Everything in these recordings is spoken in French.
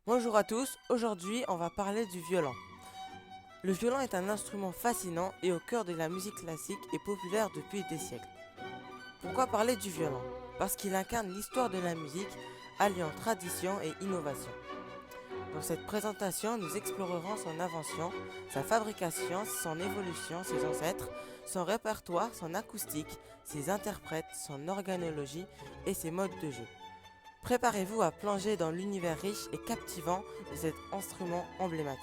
Bonjour à tous, aujourd'hui on va parler du violon. Le violon est un instrument fascinant et au cœur de la musique classique et populaire depuis des siècles. Pourquoi parler du violon? Parce qu'il incarne l'histoire de la musique, alliant tradition et innovation. Dans cette présentation, nous explorerons son invention, sa fabrication, son évolution, ses ancêtres, son répertoire, son acoustique, ses interprètes, son organologie et ses modes de jeu. Préparez-vous à plonger dans l'univers riche et captivant de cet instrument emblématique.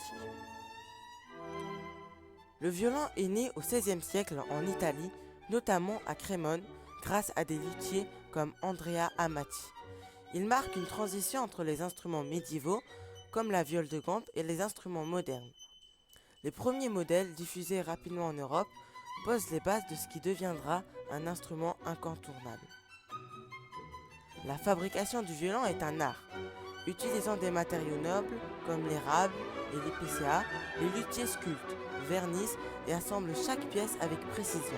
Le violon est né au XVIe siècle en Italie, notamment à Crémone, grâce à des luthiers comme Andrea Amati. Il marque une transition entre les instruments médiévaux, comme la viole de gambe, et les instruments modernes. Les premiers modèles, diffusés rapidement en Europe, posent les bases de ce qui deviendra un instrument incontournable. La fabrication du violon est un art. Utilisant des matériaux nobles comme l'érable et l'épicéa, les luthiers sculptent, vernissent et assemblent chaque pièce avec précision.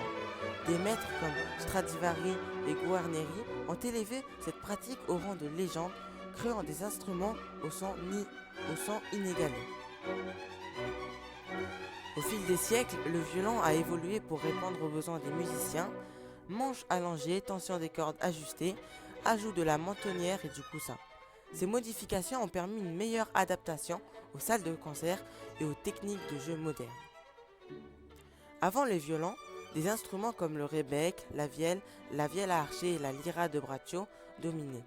Des maîtres comme Stradivari et Guarneri ont élevé cette pratique au rang de légende, créant des instruments au son inégalé. Au fil des siècles, le violon a évolué pour répondre aux besoins des musiciens. Manches allongées, tension des cordes ajustées, ajout de la mentonnière et du coussin. Ces modifications ont permis une meilleure adaptation aux salles de concert et aux techniques de jeu modernes. Avant les violons, des instruments comme le rebec, la vielle à archer et la lira de braccio dominaient.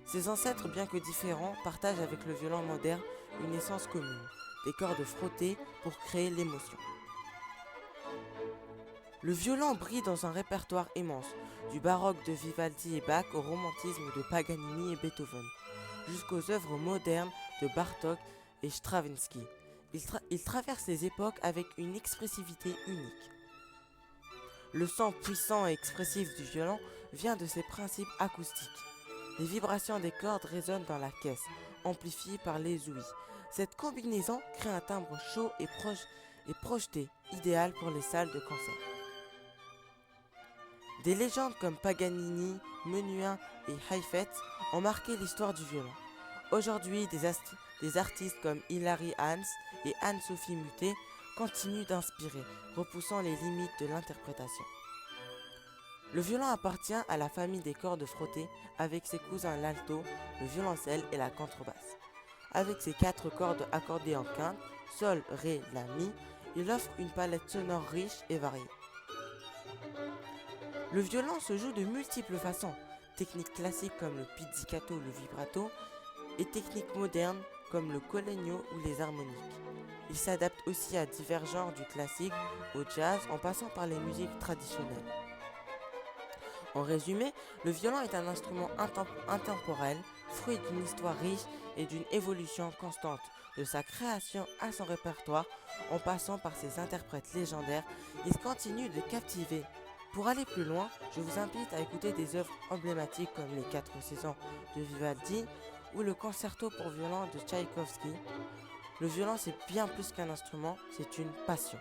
Ces ancêtres, bien que différents, partagent avec le violon moderne une essence commune, des cordes frottées pour créer l'émotion. Le violon brille dans un répertoire immense, du baroque de Vivaldi et Bach au romantisme de Paganini et Beethoven, jusqu'aux œuvres modernes de Bartók et Stravinsky. Il traverse les époques avec une expressivité unique. Le son puissant et expressif du violon vient de ses principes acoustiques. Les vibrations des cordes résonnent dans la caisse, amplifiées par les ouïes. Cette combinaison crée un timbre chaud et projeté, idéal pour les salles de concert. Des légendes comme Paganini, Menuhin et Heifetz ont marqué l'histoire du violon. Aujourd'hui, des artistes comme Hilary Hahn et Anne-Sophie Muté continuent d'inspirer, repoussant les limites de l'interprétation. Le violon appartient à la famille des cordes frottées avec ses cousins l'alto, le violoncelle et la contrebasse. Avec ses 4 cordes accordées en quinte, sol, ré, la, mi, il offre une palette sonore riche et variée. Le violon se joue de multiples façons, techniques classiques comme le pizzicato ou le vibrato, et techniques modernes comme le collegno ou les harmoniques. Il s'adapte aussi à divers genres du classique au jazz en passant par les musiques traditionnelles. En résumé, le violon est un instrument intemporel, fruit d'une histoire riche et d'une évolution constante. De sa création à son répertoire, en passant par ses interprètes légendaires, il continue de captiver. Pour aller plus loin, je vous invite à écouter des œuvres emblématiques comme les 4 saisons de Vivaldi ou le concerto pour violon de Tchaïkovski. Le violon, c'est bien plus qu'un instrument, c'est une passion.